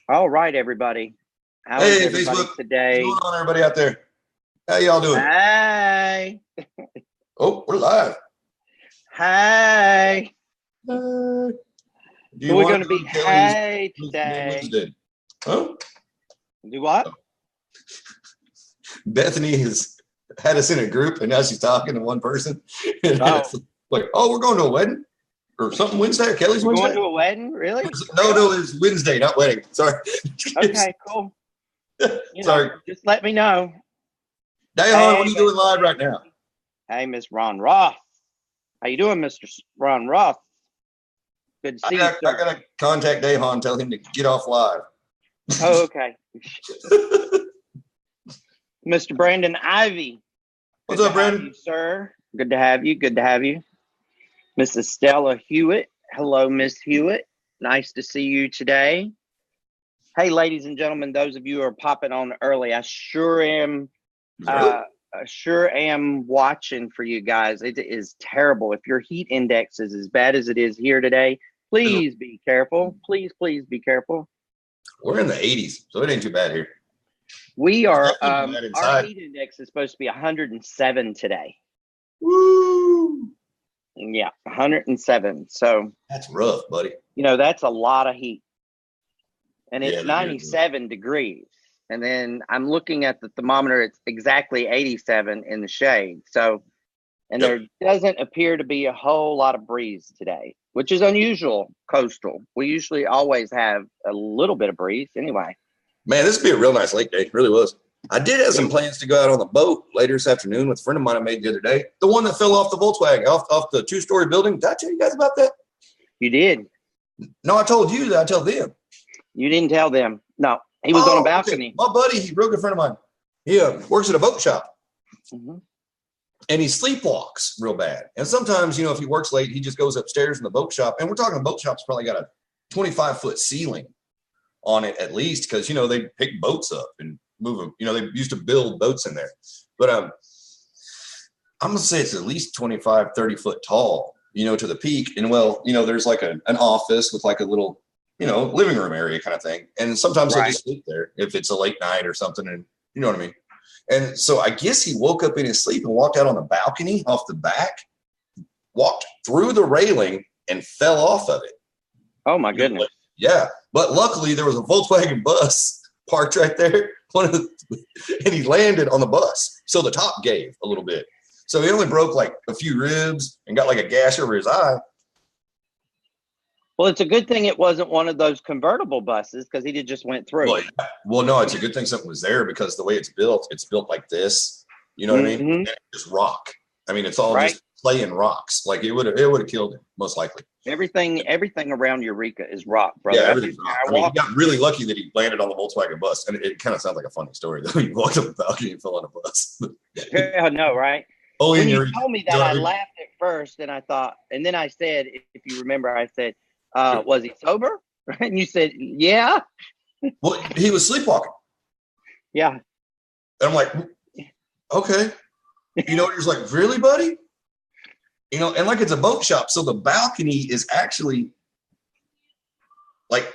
All right, everybody. How is Hey, everybody Facebook. What's today? going on, everybody out there? How y'all doing? Hey, Oh, we're live. hey. Do So you we're want going to to be do Kelly's hey Man today. Wednesday? Huh? Do what? Bethany has had us in a group, and now she's talking to one person. And Oh, it's like, oh, we're going to a wedding or something Wednesday, or Kelly's we're going Wednesday? to a wedding? Really? No, no, it's Wednesday, not wedding. Sorry. Okay, cool. Sorry. Just let me know. Dayon, what are Hey, you doing live right now? hey, Miss Ron Roth. How you doing, Mr. Ron Roth? Good to I see you, got I sir. got to contact Dayon, tell him to get off live. Oh, okay. Mr. Brandon Ivy. What's Good up, to have Brandon? you, sir. Good to have you. Good to have you. Mrs. Stella Hewitt. Hello, Miss Hewitt. Nice to see you today. Hey, ladies and gentlemen, those of you who are popping on early, I sure am watching for you guys. It is terrible. If your heat index is as bad as it is here today, please be careful. Please be careful. We're in the 80s, so it ain't too bad here. We are, Bad our inside. heat index is supposed to be 107 today. Woo! Yeah, 107. So, That's rough, buddy. that's a lot of heat. And Yeah, it's that is 97 degrees. And then I'm looking at the thermometer, it's exactly 87 in the shade. So, and Yep. there doesn't appear to be a whole lot of breeze today, which is unusual coastal. We usually always have a little bit of breeze anyway. Man, this would be a real nice lake day. It really was. I did have some plans to go out on the boat later this afternoon with a friend of mine I made the other day. The one that fell off the Volkswagen, off the two-story building. Did I tell you guys about that? You did. No, I told you that. I tell them. You didn't tell them. No, he was on a balcony. Okay. My buddy, he real good friend of mine. He works at a boat shop. Mm-hmm. And he sleepwalks real bad. And sometimes, if he works late, he just goes upstairs in the boat shop. And we're talking the boat shop's probably got a 25-foot ceiling on it at least, because they pick boats up and move them. They used to build boats in there. But I'm gonna say it's at least 25, 30 foot tall, to the peak. And there's like an office with like a little, living room area kind of thing. And sometimes he'll just sleep there if it's a late night or something. And you know what I mean? And so I guess he woke up in his sleep and walked out on the balcony off the back, walked through the railing and fell off of it. Oh my goodness. Yeah. But luckily there was a Volkswagen bus parked right there. And he landed on the bus. So the top gave a little bit. So he only broke like a few ribs and got like a gash over his eye. Well, it's a good thing it wasn't one of those convertible buses because he just went through. Well, no, it's a good thing something was there because the way it's built like this. You know what I mean? And it's just rock. I mean, it's all just playing rocks. Like it would have killed him most likely. Everything around Eureka is rock, brother. Yeah, everything's rock. I mean, he got really lucky that he landed on the Volkswagen bus, and it kind of sounds like a funny story though. He walked up the balcony and fell on a bus. Yeah, no, right? When you told me that, I laughed at first, and I thought, and then I said, if you remember, I said, was he sober? And you said, yeah. Well, he was sleepwalking. Yeah. And I'm like, okay. You're just like, really, buddy? And like it's a boat shop. So the balcony is actually like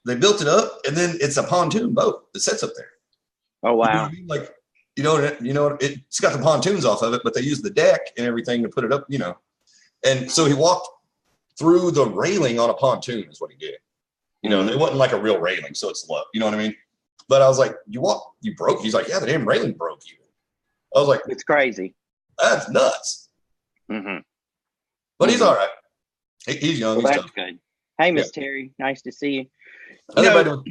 they built it up and then it's a pontoon boat that sits up there. Oh, wow. You know what I mean? Like, it's got the pontoons off of it, but they use the deck and everything to put it up, And so he walked through the railing on a pontoon is what he did. It wasn't like a real railing, so it's low. You know what I mean? But I was like, you broke? He's like, yeah, the damn railing broke you. I was like, it's crazy. That's nuts. Mm-hmm. But he's all right. He's young. Well, he's that's tough. good. Hey, Miss Terry. Nice to see you.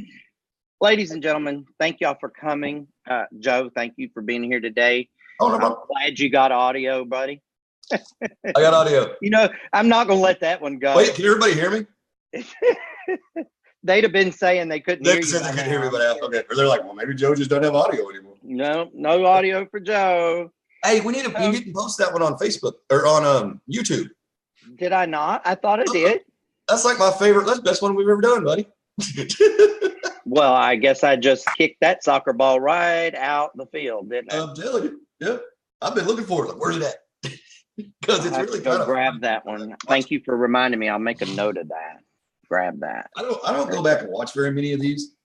Ladies and gentlemen, thank y'all for coming. Joe, thank you for being here today. Oh, no, I'm glad you got audio, buddy. I got audio. I'm not going to let that one go. Wait, can everybody hear me? They'd have been saying they couldn't hear you. They said they couldn't hear me, but okay. Or they're like, well, maybe Joe just doesn't have audio anymore. No audio for Joe. Hey, we need to post that one on Facebook or on YouTube. Did I not? I thought I did. That's like my favorite. That's the best one we've ever done, buddy. Well, I guess I just kicked that soccer ball right out the field, didn't I? I'm telling you. Yeah. I've been looking for it. Like, where's it at? Because it's really kind of grab that one. Thank you for reminding me. I'll make a note of that. grab that. I don't go back and watch very many of these,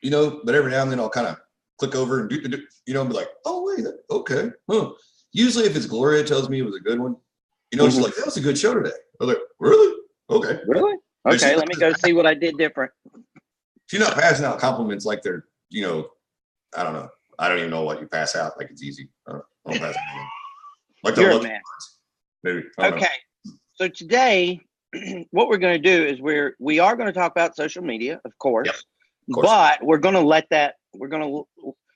but every now and then I'll kind of click over and and be like, oh wait, okay. Huh. Usually if it's Gloria tells me it was a good one, she's like, that was a good show today. I'm like, really? Okay. Really? Okay, let me go see what I did different. She's not passing out compliments like they're, I don't know. I don't even know what you pass out. Like it's easy. I don't pass out. Like You're a man. Maybe. Okay. So today, what we're going to do is we are going to talk about social media, of course, yep, of course. But we're going to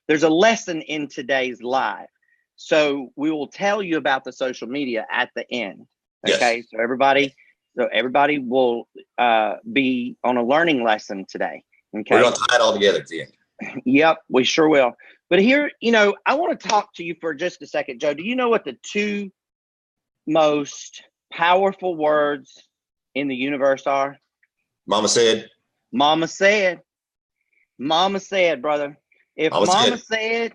there's a lesson in today's live. So we will tell you about the social media at the end. Okay. Yes. So everybody will be on a learning lesson today. Okay. We're going to tie it all together at the end. Yep, we sure will. But here, I want to talk to you for just a second, Joe. Do you know what the two most powerful words in the universe are? Mama said. Mama said. Mama said, brother. If Mama said,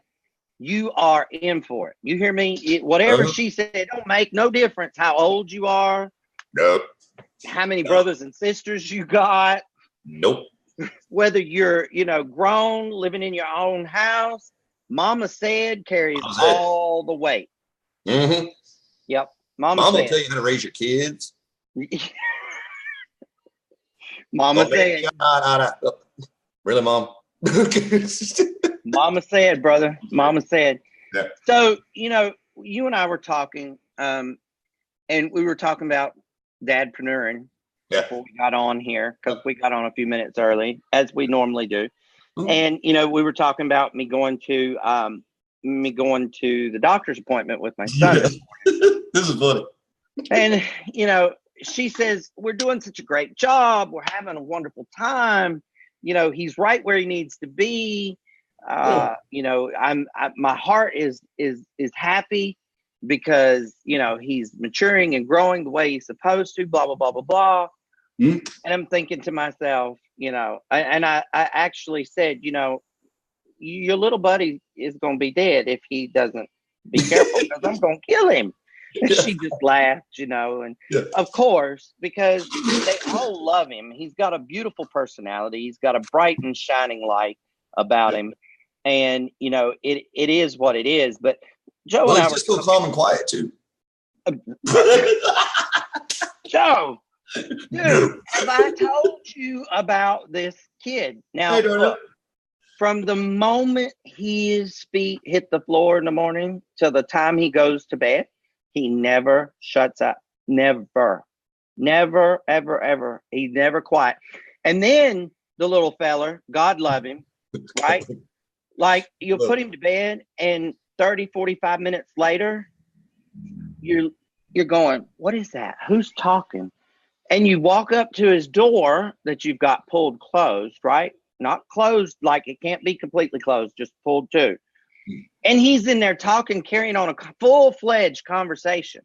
you are in for it. You hear me? Whatever she said, don't make no difference how old you are. Nope. How many brothers and sisters you got. Nope. Whether you're, grown, living in your own house, Mama said carries all the weight. Mm-hmm. Yep. Mama will tell you how to raise your kids. Mama said. Really, Mom? Mama said, brother. Mama said. Yeah. So, you and I were talking, and we were talking about dadpreneuring. Before we got on here, because we got on a few minutes early, as we normally do. Ooh. And we were talking about me going to the doctor's appointment with my son. Yes. This is funny. And she says, we're doing such a great job, we're having a wonderful time, he's right where he needs to be. My heart is happy because he's maturing and growing the way he's supposed to, blah blah blah blah blah. Mm-hmm. And I'm thinking to myself, and I actually said, your little buddy is going to be dead if he doesn't be careful, because I'm going to kill him. And she just laughed, and of course, because they all love him. He's got a beautiful personality. He's got a bright and shining light about him. And, it is what it is. But Joe and I just so calm and quiet too. Joe. Dude, have I told you about this kid? Now, look, from the moment his feet hit the floor in the morning till the time he goes to bed, he never shuts up. Never, ever, ever. He's never quiet. And then the little feller, God love him, right? Like, you'll put him to bed, and 30, 45 minutes later, you're going, what is that? Who's talking? And you walk up to his door that you've got pulled closed, right? Not closed, like it can't be completely closed, just pulled to. And he's in there talking, carrying on a full-fledged conversation.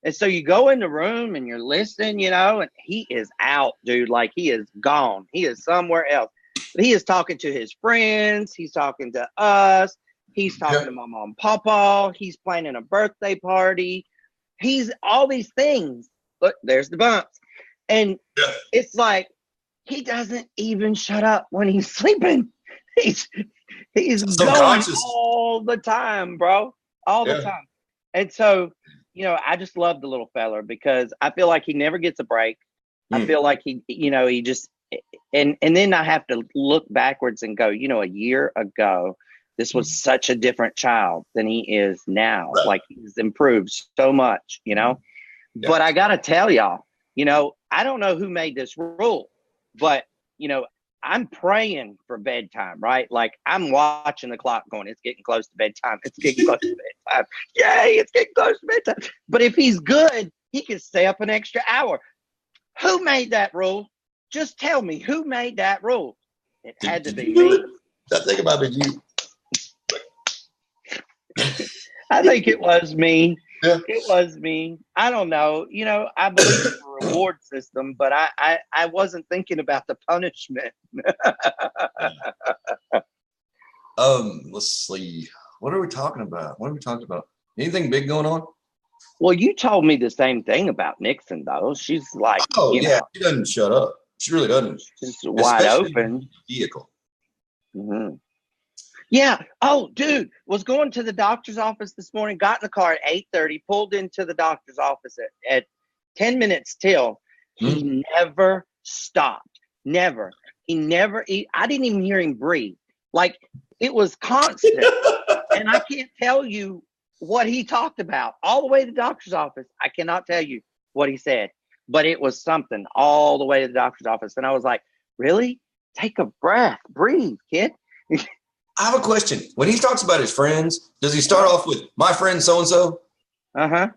And so you go in the room and you're listening, and he is out, dude. Like, he is gone. He is somewhere else. But he is talking to his friends. He's talking to us. He's talking to my mom and papa. He's planning a birthday party. He's all these things. Look, there's the bumps. And it's like, he doesn't even shut up when he's sleeping. He's going all the time, bro. All the time. And so, I just love the little fella because I feel like he never gets a break. I feel like he just, and then I have to look backwards and go, a year ago, this was such a different child than he is now. Right. Like, he's improved so much, But I got to tell y'all, I don't know who made this rule, but, I'm praying for bedtime, right? Like, I'm watching the clock going, it's getting close to bedtime. It's getting close to bedtime. Yay, it's getting close to bedtime. But if he's good, he can stay up an extra hour. Who made that rule? Just tell me, who made that rule? It had to be me. I think it might be you. I think it was me. Yeah. It was me. I don't know. I believe in the reward system, but I wasn't thinking about the punishment. Let's see. What are we talking about? Anything big going on? Well, you told me the same thing about Nixon, though. She's like, she doesn't shut up. She really doesn't. It's wide open. Vehicle. Mm-hmm. Yeah. Oh, dude, was going to the doctor's office this morning, got in the car at 8:30, pulled into the doctor's office at 10 minutes till. He never stopped. Never. I didn't even hear him breathe. Like, it was constant. And I can't tell you what he talked about all the way to the doctor's office. I cannot tell you what he said, but it was something all the way to the doctor's office. And I was like, really? Take a breath. Breathe, kid. I have a question. When he talks about his friends, does he start off with my friend so-and-so? Uh-huh.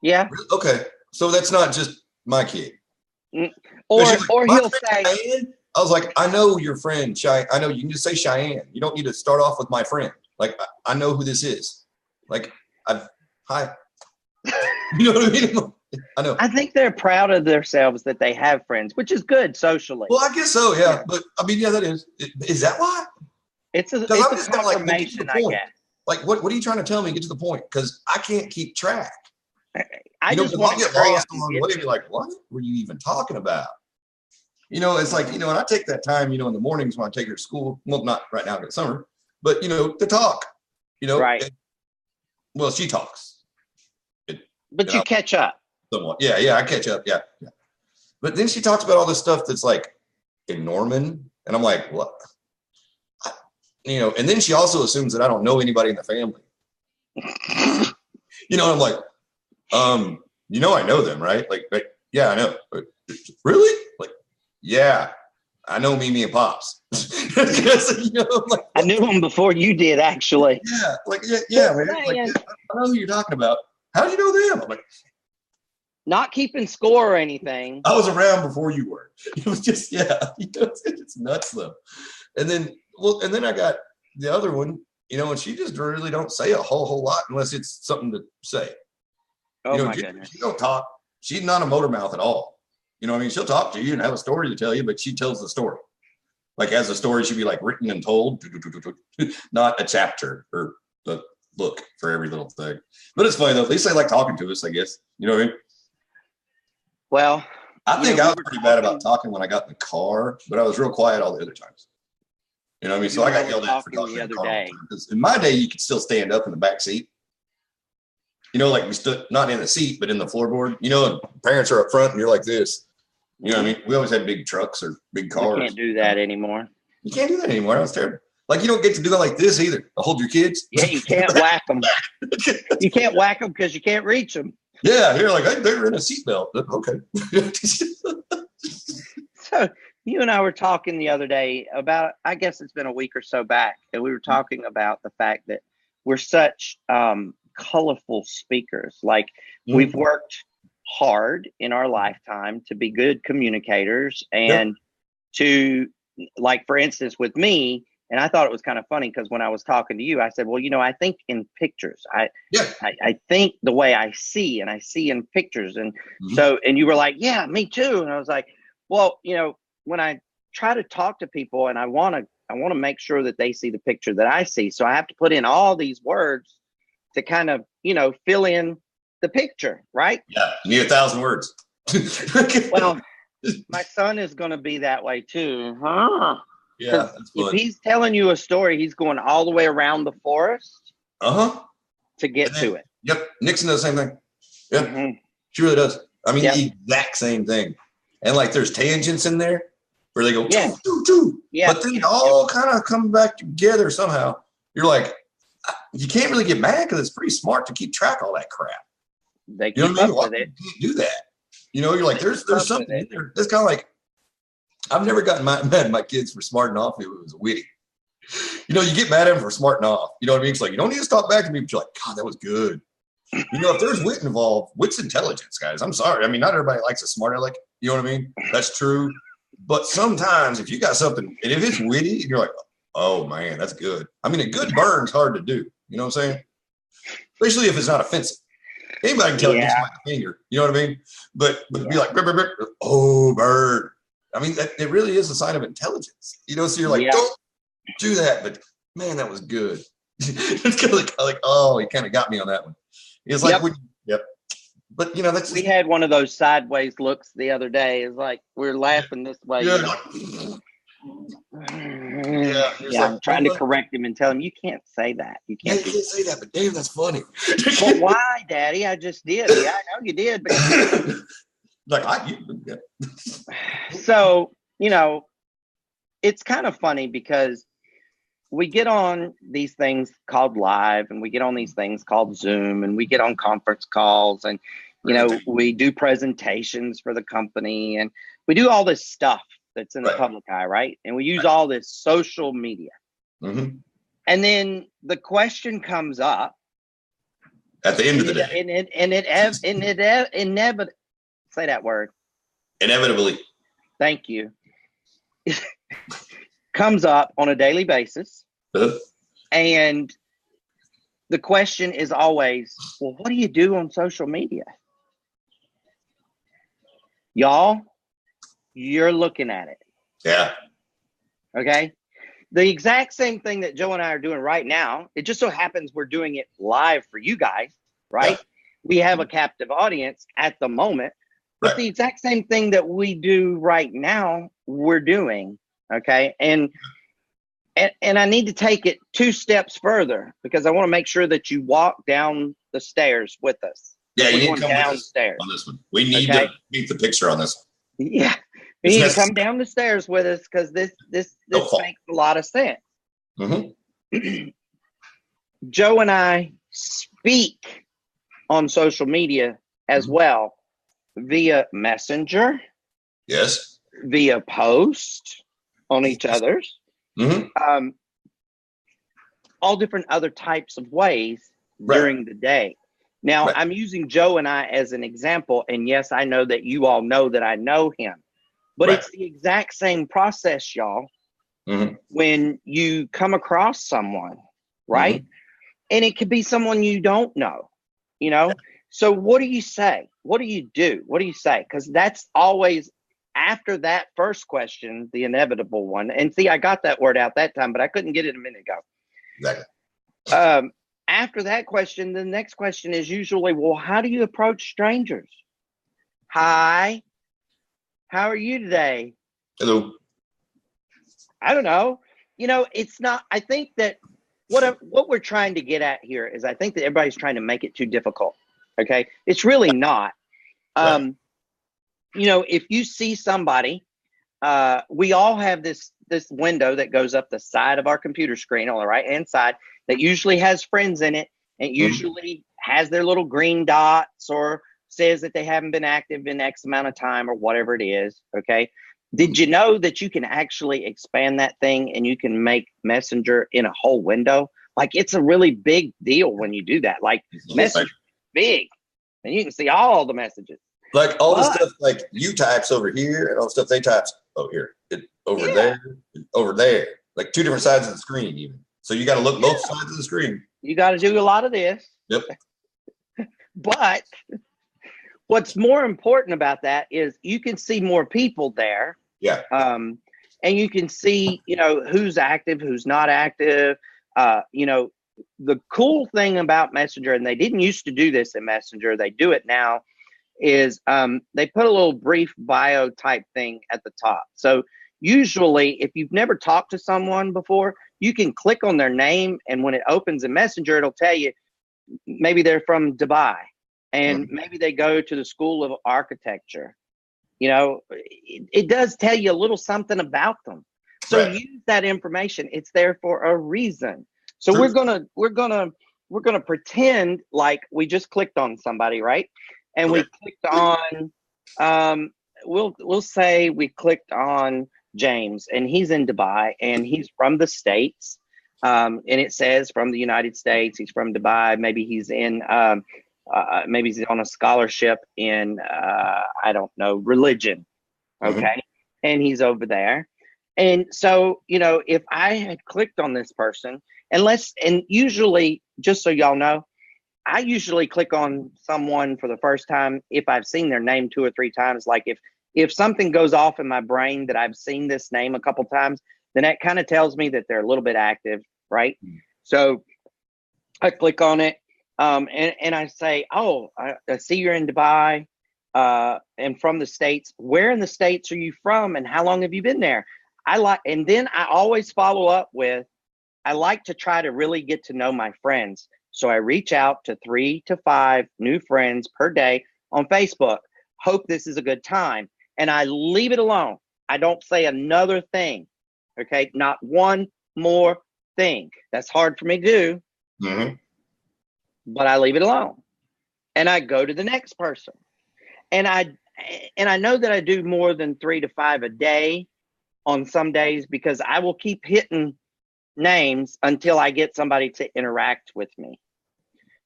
Yeah. Okay. So that's not just my kid. Or he'll say, Cheyenne? I was like, I know your friend, Cheyenne. I know you can just say Cheyenne. You don't need to start off with my friend. Like, I know who this is. Like, hi. You know what I mean? I know. I think they're proud of themselves that they have friends, which is good socially. Well, I guess so, yeah. But I mean, yeah, that is. Is that why? It's a confirmation, I guess. Like, what are you trying to tell me? Get to the point, because I can't keep track. I just want to get lost on what are you like? What were you even talking about? It's like, and I take that time, in the mornings when I take her to school. Well, not right now in the summer, but to talk. Right. Well, she talks. But you catch up. Somewhat. Yeah, I catch up. Yeah. But then she talks about all this stuff that's like in Norman, and I'm like, what? And then she also assumes that I don't know anybody in the family. And I'm like, I know them, right? Like, yeah, I know. Really? Like, yeah, I know Mimi and Pops. Like, I knew them before you did, actually. Yeah, man. Like, I know who you're talking about. How do you know them? I'm like, not keeping score or anything. I was around before you were. It was just, it's nuts though. And then I got the other one, and she just really don't say a whole lot unless it's something to say. Oh my goodness. She don't talk. She's not a motor mouth at all. She'll talk to you and have a story to tell you, but she tells the story. Like, as a story should be like written and told, not a chapter or the book for every little thing. But it's funny though. At least they like talking to us, I guess. You know what I mean? Well, I think I was pretty bad about talking when I got in the car, but I was real quiet all the other times. You know what I mean? So I got yelled at for talking the other day. Because in my day, you could still stand up in the back seat. Like we stood not in the seat, but in the floorboard. And parents are up front, and you're like this. You know what I mean? We always had big trucks or big cars. You can't do that anymore. You can't do that anymore. That was terrible. Like, you don't get to do that like this either. To hold your kids. Yeah, you can't whack them. You can't whack them because you can't reach them. Yeah, you're like, hey, they're in a seatbelt. Okay. So you and I were talking the other day about, I guess it's been a week or so back, and we were talking about the fact that we're such colorful speakers. Like, we've worked hard in our lifetime to be good communicators and to, like, for instance, with me, and I thought it was kind of funny because when I was talking to you, I said, well, I think in pictures. I think the way I see, and I see in pictures. And so, and you were like, yeah, me too. And I was like, well, when I try to talk to people and I want to make sure that they see the picture that I see. So I have to put in all these words to kind of, fill in the picture, right? Yeah, you need 1,000 words. Well, my son is going to be that way too. Huh? Yeah, if he's telling you a story, he's going all the way around the forest to get to it. Yep. Nixon does the same thing. Yep. She really does. I mean, the exact same thing. And like, there's tangents in there where they go, choo. Yeah. But then they all kind of come back together somehow. You're like, you can't really get mad because it's pretty smart to keep track of all that crap. They keep up with it. You can't do that. You're like, there's something in there. It's kind of like, I've never gotten mad at my kids for smarting off if it was witty. You get mad at them for smarting off. You know what I mean? It's like, you don't need to talk back to me, but you're like, God, that was good. If there's wit involved, wit's intelligence, guys. I'm sorry. I mean, not everybody likes a smart aleck. You know what I mean? That's true. But sometimes if you got something, and if it's witty, and you're like, oh man, that's good. I mean, a good burn's hard to do. You know what I'm saying? Especially if it's not offensive. Anybody can tell it gets my finger. You know what I mean? But be like, oh, bird. I mean, it really is a sign of intelligence. So you're like, don't do that. But man, that was good. It's kind of like, oh, he kind of got me on that one. It's like, But, you know, that's We had one of those sideways looks the other day. It's like we're laughing this way. yeah, Yeah, I'm trying to correct him and tell him you can't say that. You yeah, can't you can't say that, but Dave, that's funny. Well, why, Daddy? I just did. Yeah, I know you did. But So, you know, it's kind of funny because we get on these things called live, and we get on these things called Zoom, and we get on conference calls, and you know, we do presentations for the company, and we do all this stuff that's in the public eye, right? And we use all this social media. Mm-hmm. And then the question comes up at the end of the day, say that word. Inevitably. Thank you. Comes up on a daily basis. And the question is always, well, what do you do on social media? Y'all, you're looking at it. Yeah. Okay. The exact same thing that Joe and I are doing right now. It just so happens we're doing it live for you guys, right? Yeah. We have a captive audience at the moment, but the exact same thing that we do right now, we're doing. Okay. And I need to take it 2 steps further because I want to make sure that you walk down the stairs with us. Yeah, you need to come downstairs on this one. We need to meet the picture on this one. Yeah. You need to come down the stairs with us because this makes a lot of sense. Mm-hmm. Joe and I speak on social media as well via Messenger. Yes. Via post on each other's. Mm-hmm. All different other types of ways during the day. Now, I'm using Joe and I as an example, and yes, I know that you all know that I know him, but it's the exact same process, y'all, when you come across someone, right? And it could be someone you don't know, you know? So what do you say? What do you do? What do you say? Because that's always after that first question, the inevitable one. And see, I got that word out that time, but I couldn't get it a minute ago. Exactly. After that question, the next question is usually, well, how do you approach strangers? Hi, how are you today? Hello. I don't know. You know, it's not, I think that what we're trying to get at here is I think that everybody's trying to make it too difficult. Okay. It's really not. You know, if you see somebody, we all have this window that goes up the side of our computer screen on the right hand side that usually has friends in it and usually has their little green dots or says that they haven't been active in X amount of time or whatever it is. Okay. Did you know that you can actually expand that thing and you can make Messenger in a whole window? Like it's a really big deal when you do that. Like Messenger big and you can see all the messages. Like all the stuff like you types over here and all the stuff they types here, over there, like 2 different sides of the screen even. So you got to look both sides of the screen. You got to do a lot of this. Yep. But what's more important about that is you can see more people there. Yeah. And you can see, you know, who's active, who's not active. You know, the cool thing about Messenger, and they didn't used to do this in Messenger, they do it now, is they put a little brief bio type thing at the top. So usually if you've never talked to someone before, you can click on their name, and when it opens in Messenger, it'll tell you maybe they're from Dubai and maybe they go to the School of Architecture. You know, it does tell you a little something about them. So use that information. It's there for a reason. So we're gonna pretend like we just clicked on somebody, right? And we clicked on we'll say we clicked on James, and he's in Dubai, and he's from the States, and it says from the United States. He's from Dubai. Maybe he's in maybe he's on a scholarship in I don't know, religion, okay? And he's over there. And so, you know, if I had clicked on this person, and usually, just so y'all know, I usually click on someone for the first time if I've seen their name 2 or 3 times. Like if something goes off in my brain that I've seen this name a couple times, then that kind of tells me that they're a little bit active, right? So I click on it, And I say, oh, I see you're in Dubai, and from the States. Where in the States are you from, and how long have you been there? And then I always follow up with, I like to try to really get to know my friends. So I reach out to 3 to 5 new friends per day on Facebook. Hope this is a good time. And I leave it alone. I don't say another thing. Okay. Not one more thing. That's hard for me to do, but I leave it alone. And I go to the next person. And I know that I do more than 3 to 5 a day on some days, because I will keep hitting names until I get somebody to interact with me.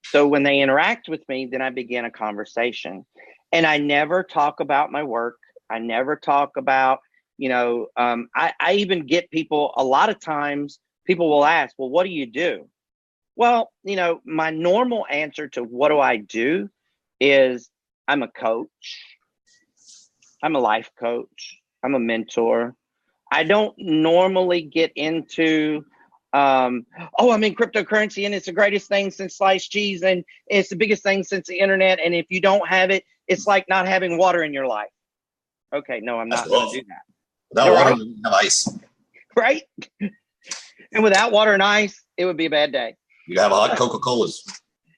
So when they interact with me, then I begin a conversation. And I never talk about my work. I never talk about, I even get people, a lot of times people will ask, well, what do you do? Well, my normal answer to what do I do is I'm a coach. I'm a life coach. I'm a mentor. I don't normally get into, I'm in cryptocurrency and it's the greatest thing since sliced cheese and it's the biggest thing since the internet. And if you don't have it, it's like not having water in your life. Okay, no, I'm not going to do that. Without water, you have ice. Right? And without water and ice, it would be a bad day. You'd have hot Coca-Colas.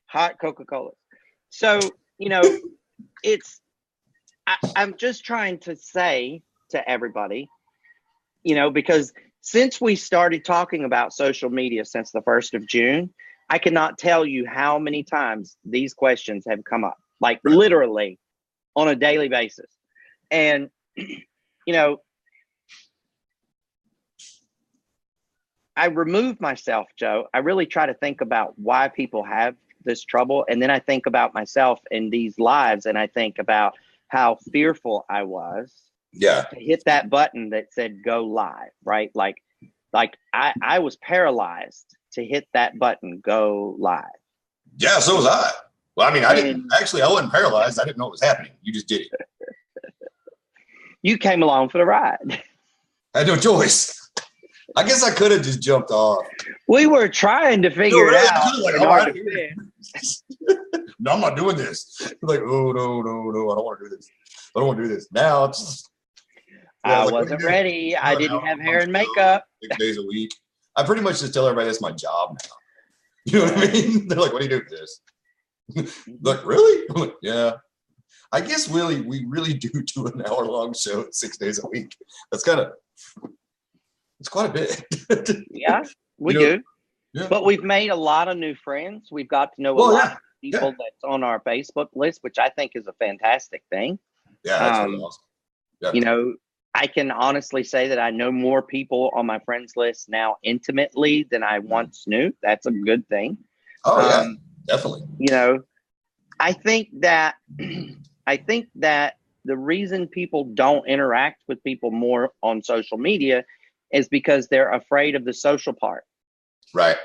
Hot Coca-Cola. So, I'm just trying to say to everybody, because since we started talking about social media since the 1st of June, I cannot tell you how many times these questions have come up, like literally on a daily basis. And, I remove myself, Joe. I really try to think about why people have this trouble. And then I think about myself in these lives, and I think about how fearful I was to hit that button that said go live, right? Like I was paralyzed to hit that button, go live. Yeah, so was I. Well, I mean, I wasn't paralyzed. I didn't know what was happening. You just did it. You came along for the ride. I had no choice. I guess I could have just jumped off. We were trying to figure it out. No, I'm not doing this. Like, oh, no, I don't want to do this. Now it's I wasn't ready. I didn't have hair and makeup. 6 days a week. I pretty much just tell everybody that's my job now. You know what I mean? They're like, what do you do for this? Like, really? I'm like, yeah. I guess really, we really do an hour-long show 6 days a week. It's quite a bit. Yeah, we do. Yeah. But we've made a lot of new friends. We've got to know a lot of people that's on our Facebook list, which I think is a fantastic thing. Yeah, that's really awesome. Yeah. I can honestly say that I know more people on my friends list now intimately than I once knew. That's a good thing. Oh, yeah, definitely. I think that the reason people don't interact with people more on social media is because they're afraid of the social part. Right.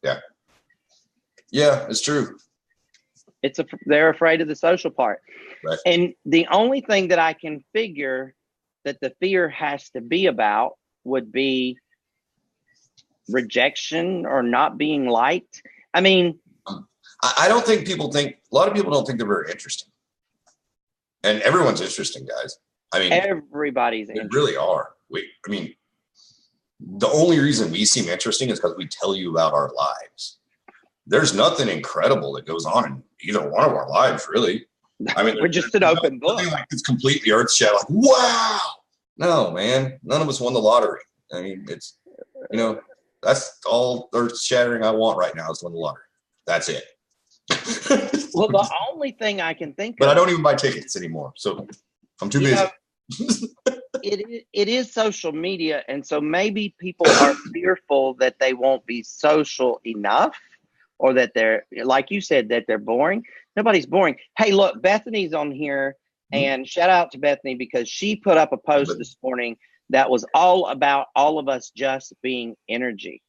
Yeah. Yeah, it's true. They're afraid of the social part. Right. And the only thing that I can figure that the fear has to be about would be rejection or not being liked. I mean, I don't think a lot of people don't think they're very interesting. And everyone's interesting, guys. I mean, everybody's interesting. They really are. The only reason we seem interesting is because we tell you about our lives. There's nothing incredible that goes on in either one of our lives, really. I mean, we're just an open book. Like it's completely earth-shattering. Like, wow. No, man. None of us won the lottery. I mean, it's, that's all earth-shattering I want right now is to win the lottery. That's it. Well, the only thing I can think of. But I don't even buy tickets anymore. So I'm too busy. It is social media. And so maybe people are fearful that they won't be social enough, or that they're, like you said, that they're boring. Nobody's boring. Hey, look, Bethany's on here, and shout out to Bethany because she put up a post this morning that was all about all of us just being energy.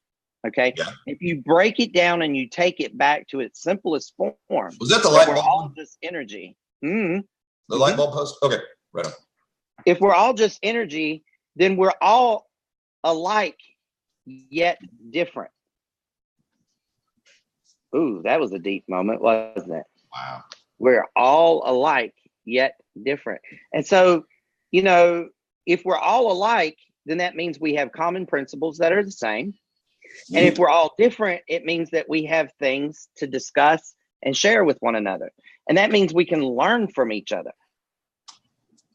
Okay. Yeah. If you break it down and you take it back to its simplest form, was that the light bulb? We're all just energy. Mm-hmm. The light bulb post? Okay. Right on. If we're all just energy, then we're all alike, yet different. Ooh, that was a deep moment, wasn't it? Wow. We're all alike, yet different. And so, you know, if we're all alike, then that means we have common principles that are the same. And if we're all different, it means that we have things to discuss and share with one another. And that means we can learn from each other.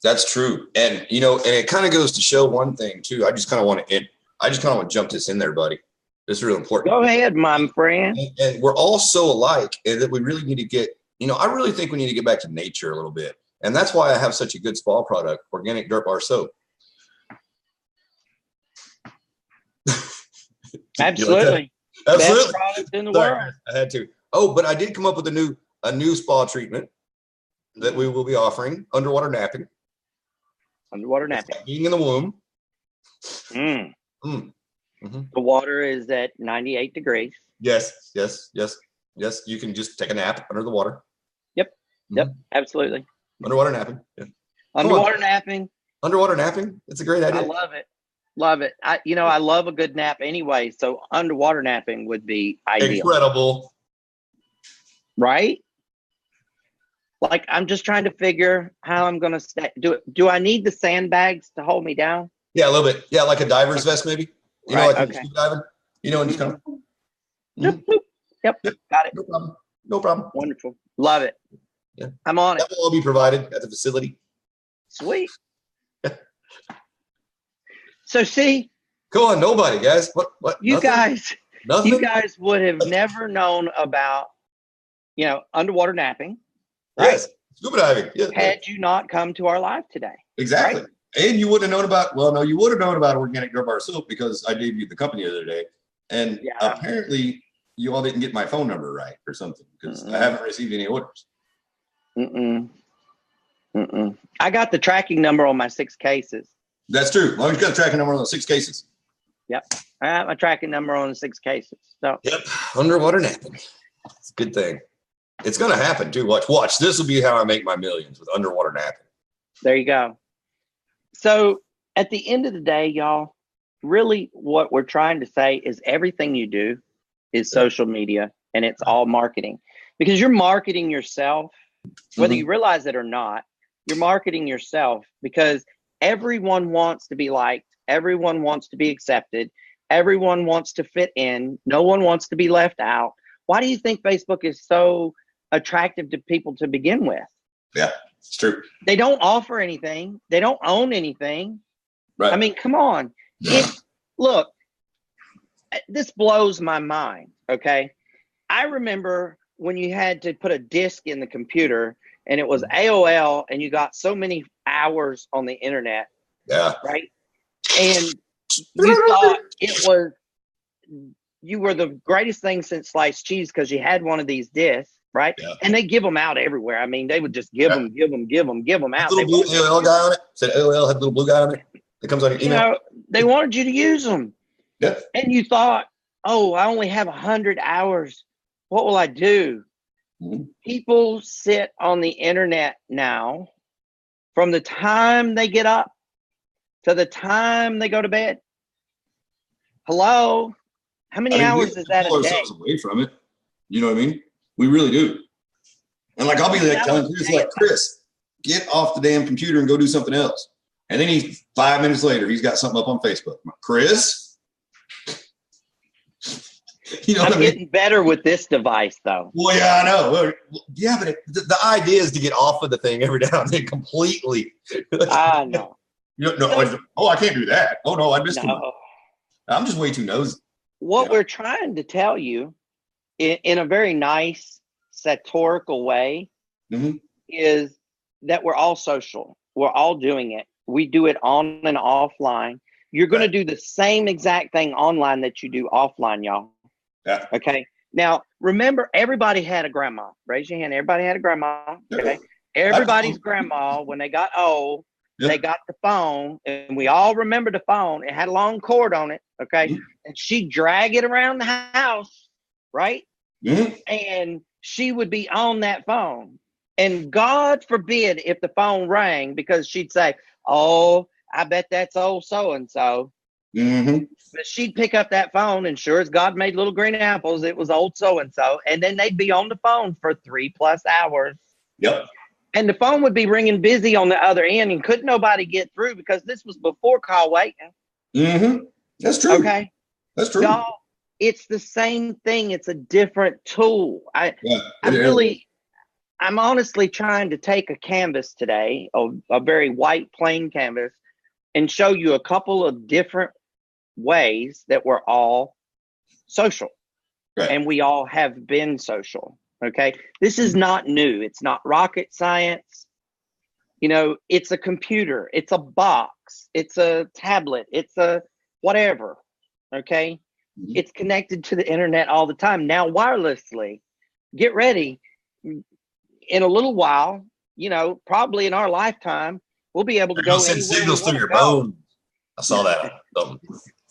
That's true. And, you know, and it kind of goes to show one thing too. I just kind of want to jump this in there, buddy. This is real important. Go ahead, my friend. And we're all so alike, and that we really need to get, you know, I really think we need to get back to nature a little bit. And that's why I have such a good spa product, organic dirt bar soap. Absolutely. Like Absolutely. Best product in the world. I had to. Oh, but I did come up with a new spa treatment that we will be offering: underwater napping. Underwater napping. Being in the womb. The water is at 98 degrees. Yes. You can just take a nap under the water. Yep. Absolutely. Underwater napping. Yeah. Underwater napping. Underwater napping. It's a great idea. I love it. Love it. I love a good nap anyway. So underwater napping would be ideal. Incredible. Right? Like, I'm just trying to figure how I'm going to stay. Do I need the sandbags to hold me down? Yeah, a little bit. Yeah, like a diver's vest, maybe. You know, like okay. scuba diving. You know, and just kind of. Yep. Got it. No problem. Wonderful. Love it. Yeah. I'm on it. That will all be provided at the facility. Sweet. So see. Go on, nobody, guys. What? You Nothing? You guys would have never known about, underwater napping. Right? Yes. Scuba diving. Yeah. Had you not come to our live today. Exactly. Right? And you wouldn't have known about, you would have known about organic dirt bar soap because I gave you the company the other day. And apparently you all didn't get my phone number right or something because I haven't received any orders. I got the tracking number on my 6 cases. That's true. As long as you got the tracking number on the 6 cases. Yep. I got my tracking number on the 6 cases. So. Yep. Underwater napping. It's a good thing. It's going to happen too. Watch. This will be how I make my millions with underwater napping. There you go. So at the end of the day, y'all, really what we're trying to say is everything you do is social media and it's all marketing because you're marketing yourself, whether you realize it or not, you're marketing yourself because everyone wants to be liked. Everyone wants to be accepted. Everyone wants to fit in. No one wants to be left out. Why do you think Facebook is so attractive to people to begin with? Yeah, it's true. They don't offer anything. They don't own anything. Right. I mean, come on. Look, this blows my mind, okay? I remember when you had to put a disk in the computer and it was AOL and you got so many hours on the internet. Yeah. Right? And you thought you were the greatest thing since sliced cheese because you had one of these discs, right? Yeah. And they give them out everywhere. I mean, they would just give them out. Little blue AOL guy on it. Said AOL had a little blue guy on it. It comes on your email. They wanted you to use them. Yeah. And you thought, oh, I only have 100 hours. What will I do? People sit on the internet now from the time they get up to the time they go to bed. Hello? How many hours is that a day? We pull ourselves away from it. You know what I mean? We really do. And like, I'll be like telling Chris, Chris, get off the damn computer and go do something else. And then 5 minutes later, he's got something up on Facebook. Chris? I'm getting better with this device, though. Well, yeah, I know. Well, yeah, but the idea is to get off of the thing every now and then completely. I know. I can't do that. Oh, no, I'm just way too nosy. What we're trying to tell you in a very nice, satirical way is that we're all social. We're all doing it. We do it on and offline. You're going to do the same exact thing online that you do offline, y'all. Yeah. Okay. Now, remember, everybody had a grandma. Raise your hand. Everybody had a grandma. Okay. Everybody's grandma, when they got old, they got the phone, and we all remember the phone. It had a long cord on it. Okay. And she'd drag it around the house, right? And she would be on that phone. And God forbid if the phone rang, because she'd say, oh, I bet that's old so-and-so. Mm-hmm. But she'd pick up that phone, and sure as God made little green apples, it was old so and so. And then they'd be on the phone for 3+ hours. Yep. And the phone would be ringing busy on the other end, and couldn't nobody get through because this was before call waiting. Mm-hmm. That's true. Okay. That's true. Y'all, it's the same thing. It's a different tool. I'm honestly trying to take a canvas today, a very white plain canvas, and show you a couple of different ways that we're all social. Right. And we all have been social. Okay. This is not new. It's not rocket science. You know, it's a computer, it's a box, it's a tablet, it's a whatever. Okay. Mhm. It's connected to the internet all the time now, wirelessly. Get ready. In a little while, you know, probably in our lifetime, we'll be able to go send anywhere signals we through want your to go. bone. I saw that.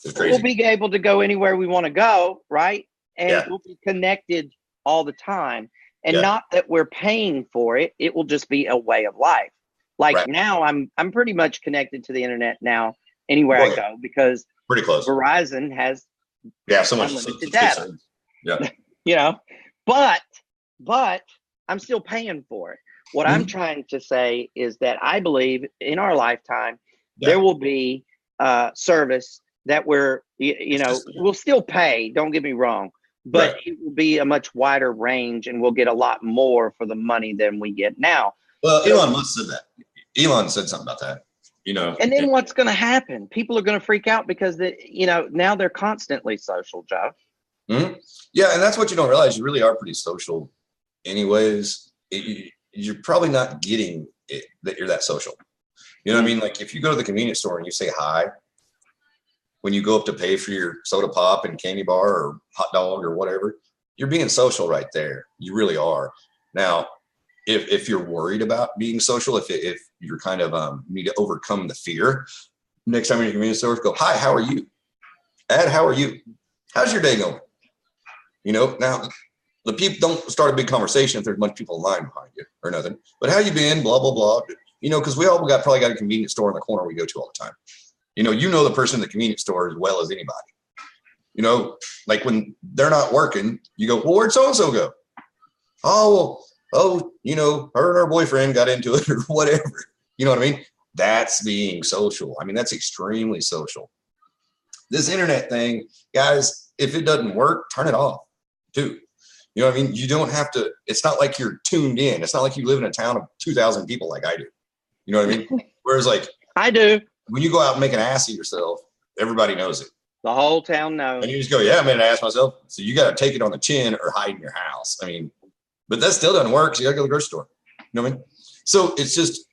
It's crazy. We'll be able to go anywhere we want to go, right? And Yeah. we'll be connected all the time. And Yeah. not that we're paying for it. It will just be a way of life. Like Right. now I'm pretty much connected to the internet now anywhere I go because pretty close. Verizon has so much unlimited data. Yeah. You know, but I'm still paying for it. What I'm trying to say is that I believe in our lifetime, there will be service that we'll still pay. Don't get me wrong, but it will be a much wider range and we'll get a lot more for the money than we get now. Well, Elon Musk said that. Elon said something about that, you know. And then what's going to happen? People are going to freak out because now they're constantly social, Joe. Mm-hmm. Yeah, and that's what you don't realize. You really are pretty social anyways. You're probably not getting it, that you're that social. You know what I mean? Like if you go to the convenience store and you say hi, when you go up to pay for your soda pop and candy bar or hot dog or whatever, you're being social right there. You really are. Now, if you're worried about being social, if you're kind of need to overcome the fear, next time you're in the convenience store, go, hi, how are you? Add, how are you? How's your day going? You know, now the people don't start a big conversation if there's a bunch of people in line behind you or nothing. But how you been? Blah, blah, blah. You know, because we all probably got a convenience store in the corner we go to all the time. You know the person in the convenience store as well as anybody. You know, like when they're not working, you go, well, where'd so-and-so go? You know, her and her boyfriend got into it or whatever. You know what I mean? That's being social. I mean, that's extremely social. This internet thing, guys, if it doesn't work, turn it off too. You know what I mean? You don't have to, it's not like you're tuned in. It's not like you live in a town of 2,000 people like I do. You know what I mean? Whereas like, I do. When you go out and make an ass of yourself, everybody knows it. The whole town knows. And you just go, yeah, I made an ass myself. So you got to take it on the chin or hide in your house. I mean, but that still doesn't work. So you got to go to the grocery store. You know what I mean? So it's just,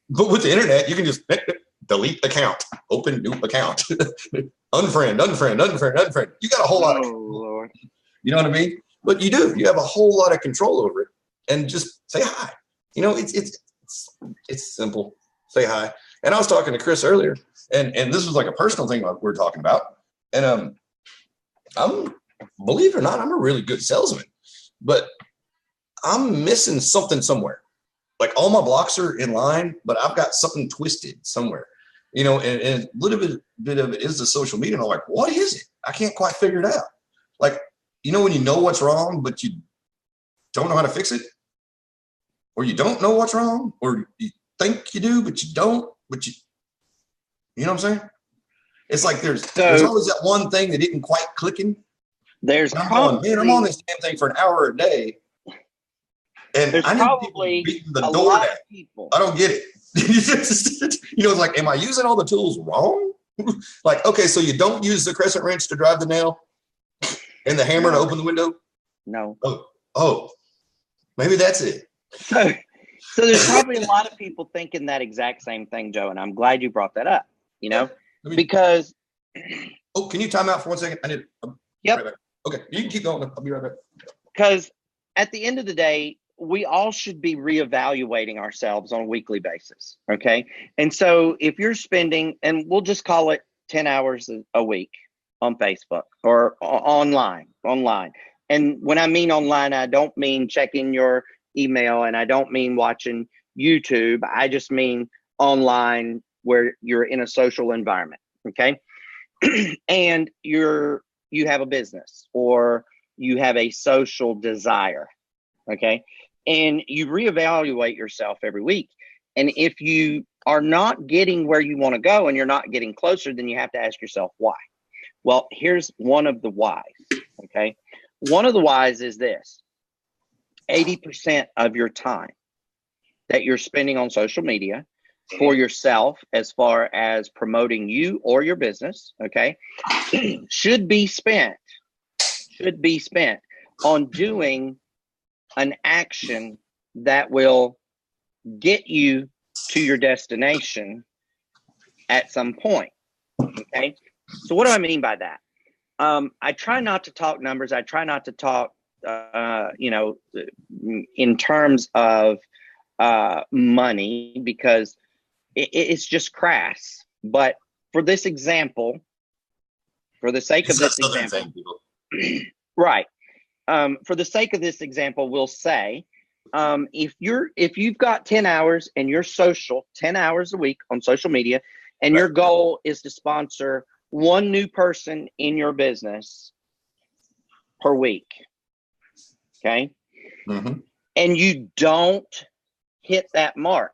but with the internet, you can just delete account, open new account, unfriend. You got a whole lot of control. Lord. You know what I mean? But you do. You have a whole lot of control over it. And just say hi. You know, it's simple. Say hi. And I was talking to Chris earlier, and this was like a personal thing we were talking about. And I'm, believe it or not, I'm a really good salesman, but I'm missing something somewhere. Like all my blocks are in line, but I've got something twisted somewhere. You know, and a little bit of it is the social media. And I'm like, what is it? I can't quite figure it out. Like, you know, when you know what's wrong, but you don't know how to fix it, or you don't know what's wrong, or you think you do, but you don't. But you know what I'm saying? It's like there's always that one thing that isn't quite clicking. I'm on this damn thing for an hour a day, and I need people beating the door down. I don't get it. You know, it's like, am I using all the tools wrong? Like, okay, so you don't use the crescent wrench to drive the nail and the hammer to open the window? No. Oh, maybe that's it. So there's probably a lot of people thinking that exact same thing, Joe, and I'm glad you brought that up, you know, because. Oh, can you time out for 1 second? Yep. Right back. Okay, you can keep going. I'll be right back. Because at the end of the day, we all should be reevaluating ourselves on a weekly basis, okay? And so if you're spending, and we'll just call it 10 hours a week on Facebook or online. And when I mean online, I don't mean checking your email, and I don't mean watching YouTube. I just mean online where you're in a social environment. Okay. and you have a business or you have a social desire, okay? And you reevaluate yourself every week. And if you are not getting where you want to go and you're not getting closer, then you have to ask yourself why. Well, here's one of the whys, okay? One of the whys is this: 80% of your time that you're spending on social media for yourself, as far as promoting you or your business, okay, should be spent on doing an action that will get you to your destination at some point, okay? So what do I mean by that? I try not to talk numbers. I try not to talk, in terms of money, because it's just crass. But for this example, for the sake of this example, right? For the sake of this example, we'll say, if you've got 10 hours and you're 10 hours a week on social media, and your goal is to sponsor one new person in your business per week, okay? Mm-hmm. And you don't hit that mark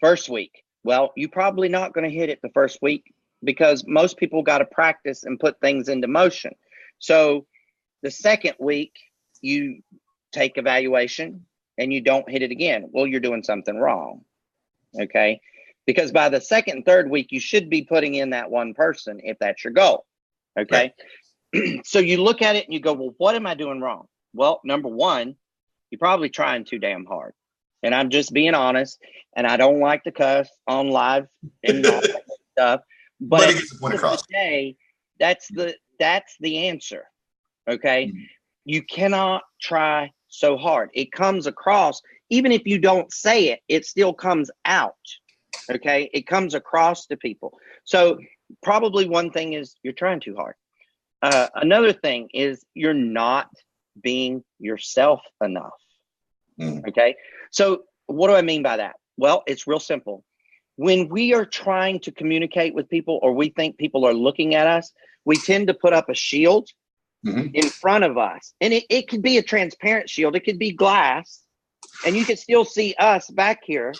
first week, well, you're probably not going to hit it the first week, because most people got to practice and put things into motion. So the second week you take evaluation and you don't hit it again. Well, you're doing something wrong, okay? Because by the second and third week, you should be putting in that one person if that's your goal, okay? Right. So you look at it and you go, well, what am I doing wrong? Well, number one, you're probably trying too damn hard. And I'm just being honest, and I don't like to cuss on live and all that stuff. But at the end of the day, that's the answer, okay? Mm-hmm. You cannot try so hard. It comes across, even if you don't say it, it still comes out, okay? It comes across to people. So probably one thing is you're trying too hard. Another thing is you're not being yourself enough, okay? So what do I mean by that? Well, it's real simple. When we are trying to communicate with people, or we think people are looking at us, we tend to put up a shield in front of us. And it could be a transparent shield. It could be glass, and you can still see us back here,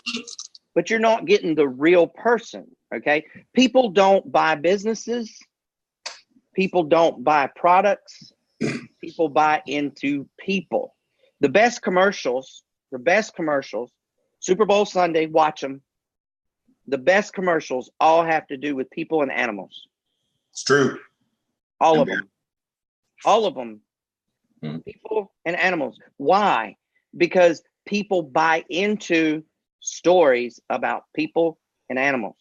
but you're not getting the real person, okay? People don't buy businesses. People don't buy products. People buy into people. The best commercials, Super Bowl Sunday, watch them. The best commercials all have to do with people and animals. It's true. All of them. People and animals. Why? Because people buy into stories about people and animals.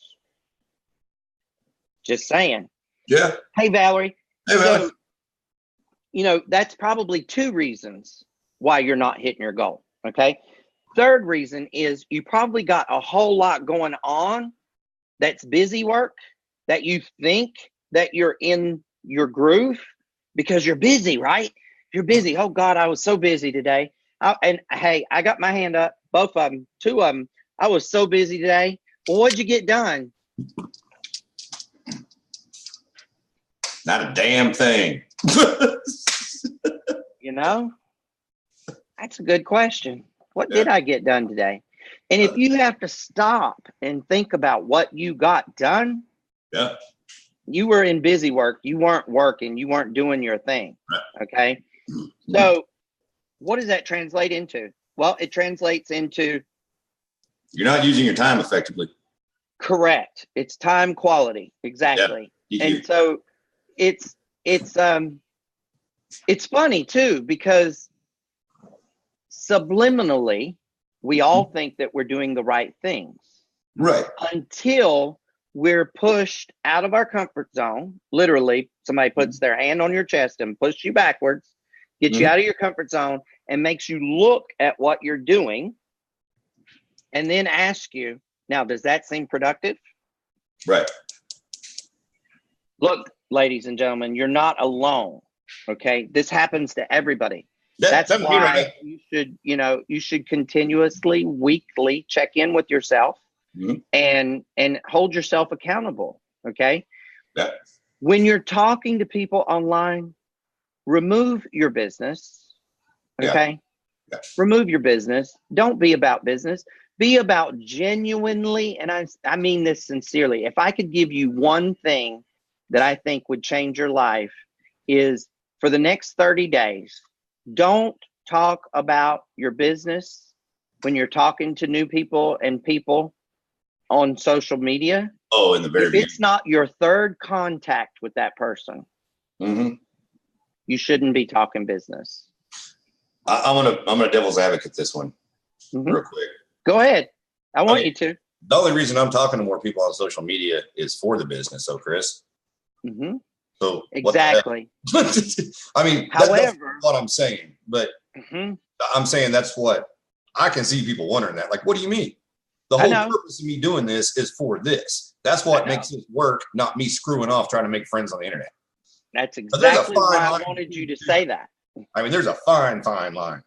Just saying. Yeah. Hey, Valerie. Hey, Valerie. So, that's probably two reasons why you're not hitting your goal, okay? Third reason is you probably got a whole lot going on that's busy work, that you think that you're in your groove because you're busy, right? You're busy. Oh, God, I was so busy today. And, hey, I got my hand up, both of them, two of them. I was so busy today. Well, what'd you get done? Not a damn thing. That's a good question. What did I get done today? And if you have to stop and think about what you got done, you were in busy work. You weren't working. You weren't doing your thing. Okay. So what does that translate into? Well, it translates into you're not using your time effectively. Correct. It's time quality. Exactly. And so it's funny too, because subliminally, we all think that we're doing the right things. Right. Until we're pushed out of our comfort zone. Literally, somebody puts their hand on your chest and pushes you backwards, gets you out of your comfort zone, and makes you look at what you're doing, and then ask you, now, does that seem productive? Right. Look, ladies and gentlemen, you're not alone. Okay. This happens to everybody. That's why you should continuously, weekly check in with yourself and hold yourself accountable. Okay. Yeah. When you're talking to people online, remove your business. Okay. Yeah. Remove your business. Don't be about business. Be about genuinely, and I mean this sincerely. If I could give you one thing that I think would change your life, is for the next 30 days, don't talk about your business when you're talking to new people and people on social media. Oh, in the very If it's not your third contact with that person, you shouldn't be talking business. I'm gonna devil's advocate this one real quick. Go ahead. I want you to. The only reason I'm talking to more people on social media is for the business. So, Chris. So exactly. I mean, that's what I'm saying, but I'm saying that's what I can see people wondering that. Like, what do you mean? The whole purpose of me doing this is for this. That's what makes it work, not me screwing off trying to make friends on the internet. That's exactly why I wanted you to say that. I mean, there's a fine line.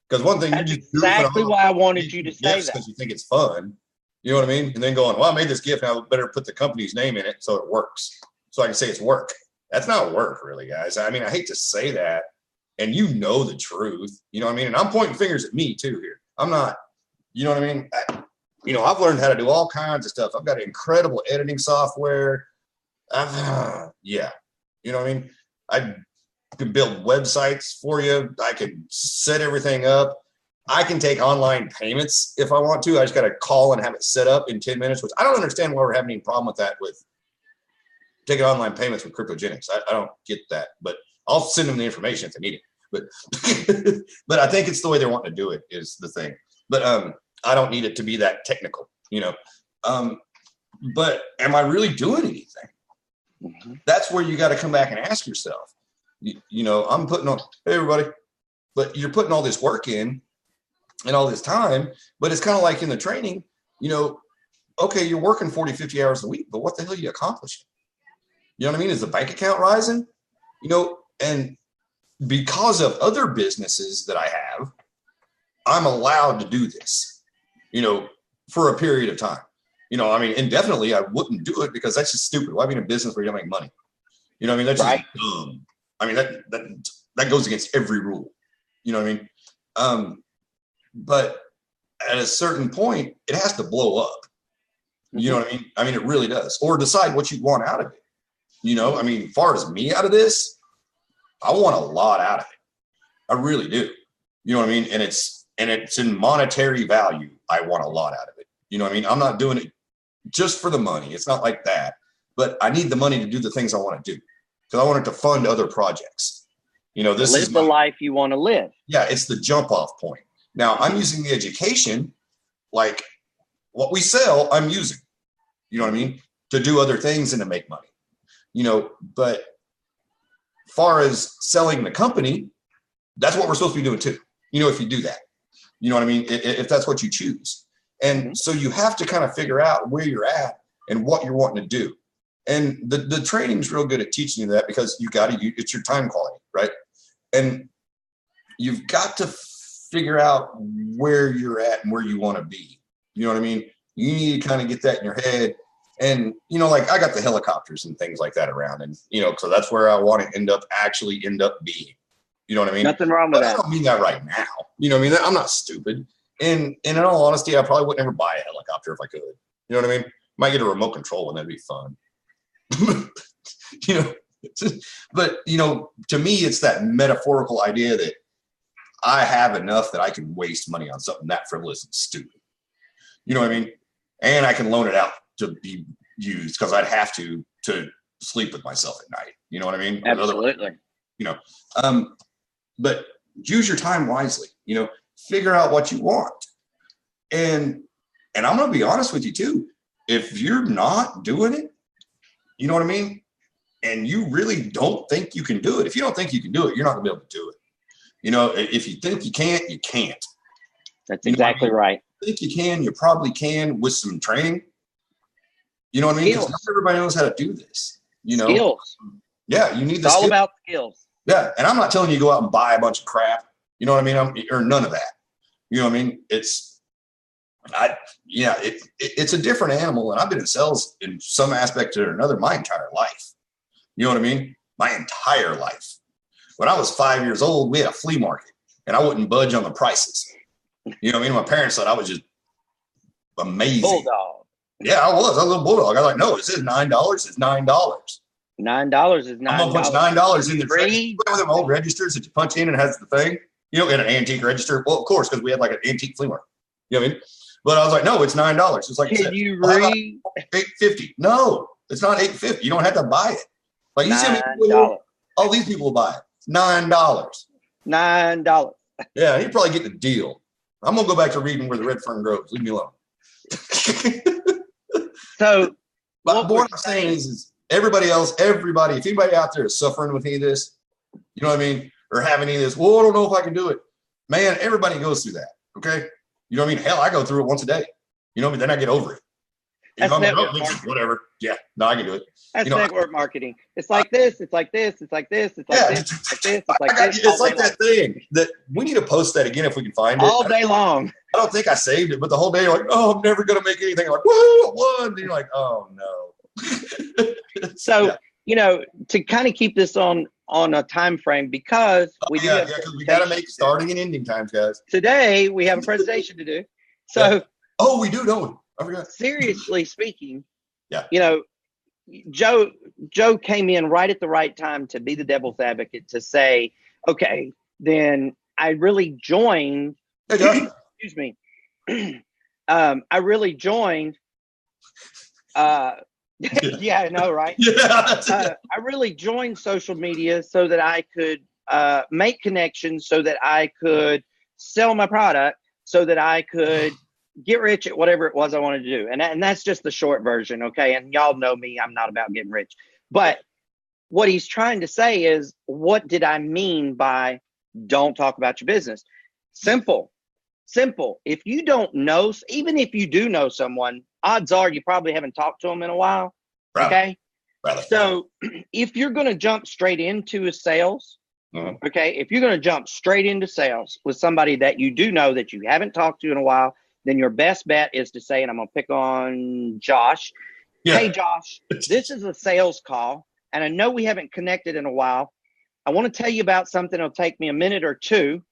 Because one thing that's exactly why I wanted you to say that. Because you think it's fun. You know what I mean? And then going, well, I made this gift, now I better put the company's name in it so it works. So I can say it's work. That's not work, really, guys. I mean, I hate to say that. And you know the truth. You know what I mean? And I'm pointing fingers at me, too, here. I'm not, you know what I mean? I've learned how to do all kinds of stuff. I've got incredible editing software. Yeah. You know what I mean? I can build websites for you. I can set everything up. I can take online payments if I want to. I just got to call and have it set up in 10 minutes, which I don't understand why we're having any problem with that with taking online payments with Cryptogenics. I don't get that, but I'll send them the information if they need it. But but I think it's the way they're wanting to do it is the thing. But I don't need it to be that technical, but am I really doing anything? That's where you got to come back and ask yourself. I'm putting on, hey, everybody, but you're putting all this work in and all this time, but it's kind of like in the training, okay, you're working 40, 50 hours a week, but what the hell are you accomplishing? You know what I mean? Is the bank account rising? And because of other businesses that I have, I'm allowed to do this, for a period of time. I mean, indefinitely, I wouldn't do it because that's just stupid. Why be in a business where you don't make money? You know what I mean? That's just dumb. I mean, that goes against every rule. You know what I mean? But at a certain point, it has to blow up. You know what I mean? I mean, it really does. Or decide what you want out of it. I mean, as far as me out of this, I want a lot out of it. I really do. You know what I mean? And it's in monetary value. I want a lot out of it. You know what I mean? I'm not doing it just for the money. It's not like that. But I need the money to do the things I want to do. Because I want it to fund other projects. This is the life you want to live. Yeah, it's the jump off point. Now, I'm using the education, like what we sell, I'm using, you know what I mean, to do other things and to make money. But far as selling the company, that's what we're supposed to be doing too. If you do that, you know what I mean? If that's what you choose. And so you have to kind of figure out where you're at and what you're wanting to do. And the training's real good at teaching you that because it's your time quality, right? And you've got to figure out where you're at and where you want to be. You know what I mean? You need to kind of get that in your head. And, like I got the helicopters and things like that around. And, so that's where I want to end up being. You know what I mean? Nothing wrong with that. I don't mean that right now. You know what I mean? I'm not stupid. And in all honesty, I probably would never buy a helicopter if I could. You know what I mean? Might get a remote control one. That'd be fun. But to me, it's that metaphorical idea that I have enough that I can waste money on something that frivolous and stupid. You know what I mean? And I can loan it out to be used because I'd have to sleep with myself at night. You know what I mean? Absolutely. But use your time wisely. Figure out what you want. And I'm going to be honest with you too. If you're not doing it, you know what I mean? And you really don't think you can do it. If you don't think you can do it, you're not going to be able to do it. If you think you can't, you can't. That's exactly right. Think you can, you probably can with some training. You know what I mean? Because not everybody knows how to do this. Skills. Yeah, you need the It's all skills. about skills. Yeah, and I'm not telling you to go out and buy a bunch of crap. You know what I mean? Or none of that. You know what I mean? It's It's a different animal, and I've been in sales in some aspect or another my entire life. You know what I mean? My entire life. When I was 5 years old, we had a flea market, and I wouldn't budge on the prices. You know what I mean? My parents thought I was just amazing. Bulldog. Yeah, I was a little bulldog. I was like, no, it says $9. It's $9. $9 is $9. I'm gonna punch $9 in the register. One of them old registers that you punch in and it has the thing. You know, in an antique register. Well, of course, because we had like an antique flea market. You know what I mean? But I was like, no, it's $9. It's like, can you read? $8.50. No, it's not $8.50. You don't have to buy it. Like you see, all these people will buy it. $9. $9. Yeah, you probably get the deal. I'm gonna go back to reading Where the Red Fern Grows. Leave me alone. So, but what I'm saying is everybody, if anybody out there is suffering with any of this, you know what I mean, or having any of this, well, I don't know if I can do it. Man, everybody goes through that. Okay. You know what I mean? Hell, I go through it once a day. You know, but then I get over it. That's Whatever. Yeah, no, I can do it. That's network marketing. It's like this. It's like this. It's like this. It's like this. It's like this. It's like this. It's like that thing that we need to post that again if we can find it. All day long. I don't think I saved it, but the whole day you're like, oh, I'm never going to make anything. I'm like, woo, one. And you're like, oh, no. So, to kind of keep this on a time frame, because we because we got to make starting and ending times, guys. Today, we have a presentation to do. So, we do, don't we? I forgot. Seriously speaking, yeah. Joe came in right at the right time to be the devil's advocate, to say, okay, then I really joined. Hey, Josh. Excuse me. I really joined. Yeah, I know, right? Yeah. I really joined social media so that I could make connections, so that I could sell my product, so that I could get rich at whatever it was I wanted to do. And that's just the short version, okay? And y'all know me, I'm not about getting rich. But what he's trying to say is, what did I mean by don't talk about your business? Simple. If you don't know, even if you do know someone, odds are you probably haven't talked to them in a while, okay? Right. So if you're going to jump straight into sales, okay, if you're going to jump straight into sales with somebody that you do know that you haven't talked to in a while, then your best bet is to say, and I'm going to pick on Josh. Yeah. Hey, Josh, this is a sales call, and I know we haven't connected in a while. I want to tell you about something. It'll take me a minute or two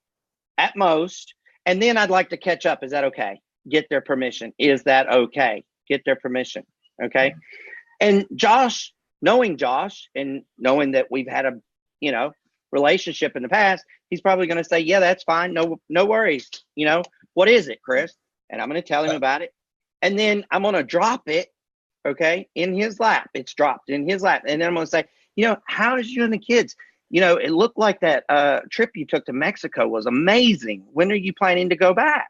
at most, and then I'd like to catch up. Is that okay? Get their permission. Is that okay? Get their permission. Okay. And Josh, knowing Josh and knowing that we've had a, relationship in the past, he's probably going to say, yeah, that's fine. No worries. What is it, Chris? And I'm going to tell him about it. And then I'm going to drop it, okay, in his lap. It's dropped in his lap. And then I'm going to say, how's you and the kids? It looked like that trip you took to Mexico was amazing. When are you planning to go back?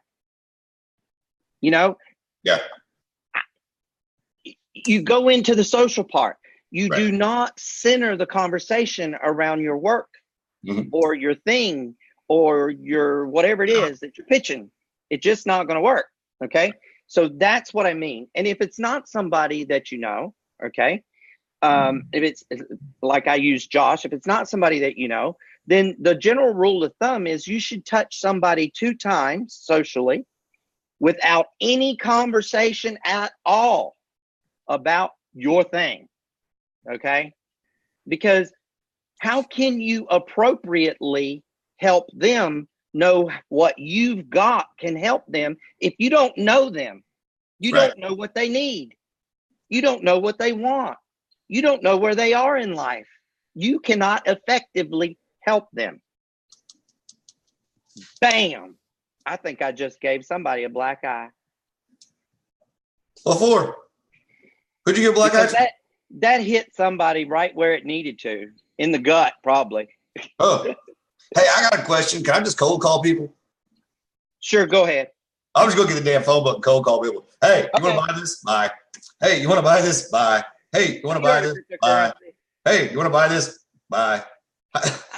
Yeah. You go into the social part. You do not center the conversation around your work or your thing or your whatever it is that you're pitching. It's just not going to work. Okay. So that's what I mean. And if it's not somebody that you know, okay, if it's like I use Josh, if it's not somebody that you know, then the general rule of thumb is you should touch somebody 2 times socially without any conversation at all about your thing. Okay. Because how can you appropriately help them know what you've got can help them if you don't know them? You don't know what they need. You don't know what they want. You don't know where they are in life. You cannot effectively help them. Bam. I think I just gave somebody a black eye. What for? Who'd you give a black eye? That hit somebody right where it needed to, in the gut, probably. Oh, hey, I got a question. Can I just cold call people? Sure, go ahead. I'll just go get the damn phone book and cold call people. Hey, you want to buy this? Buy. Hey, you want to buy this? Buy. Hey, you want to buy this? Buy. Hey, you want to buy this? Buy.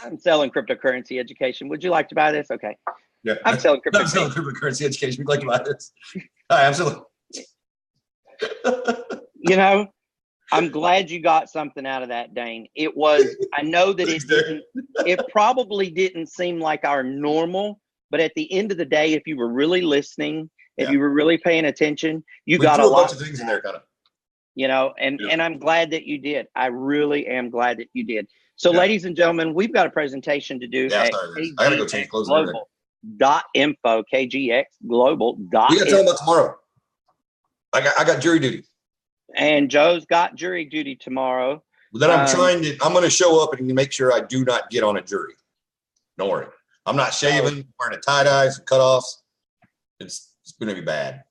I'm selling cryptocurrency education. Would you like to buy this? Okay. Yeah. I'm selling cryptocurrency education. Would you like to buy this? Hi, absolutely. I'm glad you got something out of that, Dane. It was, I know that it probably didn't seem like our normal, but at the end of the day, if you were really listening, If you were really paying attention, we got a bunch of things in there, kind of. And I'm glad that you did. I really am glad that you did. So, ladies and gentlemen, we've got a presentation to do at I gotta go change clothes. KGXglobal.info, KGXglobal.info. We got to tell them about tomorrow. I got jury duty. And Joe's got jury duty tomorrow. But then I'm going to show up and make sure I do not get on a jury. Don't worry. I'm not shaving, wearing a tie-dyes and cutoffs. It's going to be bad.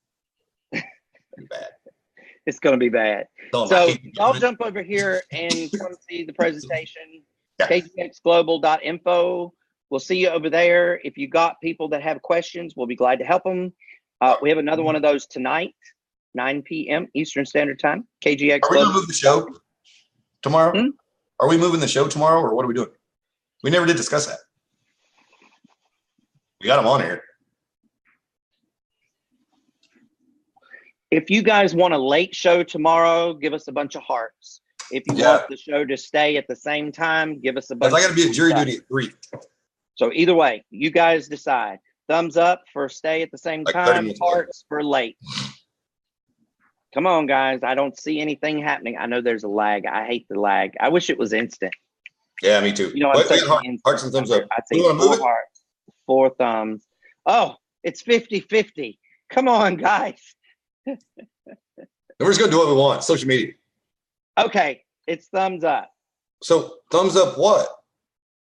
It's going to be bad. So y'all jump over here and come see the presentation. KGXglobal.info. We'll see you over there. If you got people that have questions, we'll be glad to help them. We have another one of those tonight, 9 p.m. Eastern Standard Time. KGX. Are we going to move the show tomorrow? Are we moving the show tomorrow, or what are we doing? We never did discuss that. We got them on here. If you guys want a late show tomorrow, give us a bunch of hearts. If you want the show to stay at the same time, give us a bunch. I got to be at jury duty at 3. So either way, you guys decide. Thumbs up for stay at the same time, hearts for late. Come on, guys. I don't see anything happening. I know there's a lag. I hate the lag. I wish it was instant. Yeah, me too. Hearts and thumbs up. I'd say 4 hearts, 4 thumbs. Oh, it's 50-50. Come on, guys. We're just going to do what we want. Social media. Okay. It's thumbs up. So thumbs up what?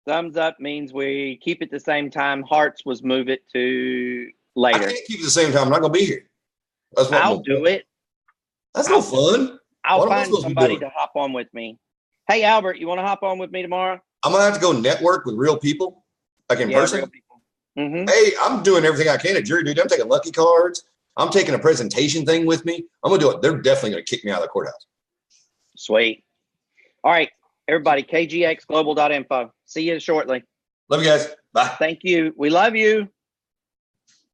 Thumbs up means we keep it the same time. Hearts was move it to later. I can't keep it the same time. I'm not going to be here. I'll do it. That's no fun. I'll find somebody to hop on with me. Hey, Albert, you want to hop on with me tomorrow? I'm going to have to go network with real people, like in person. Real people. Mm-hmm. Hey, I'm doing everything I can at jury duty. I'm taking lucky cards. I'm taking a presentation thing with me. I'm going to do it. They're definitely going to kick me out of the courthouse. Sweet. All right, everybody, KGXglobal.info. See you shortly. Love you guys. Bye. Thank you. We love you.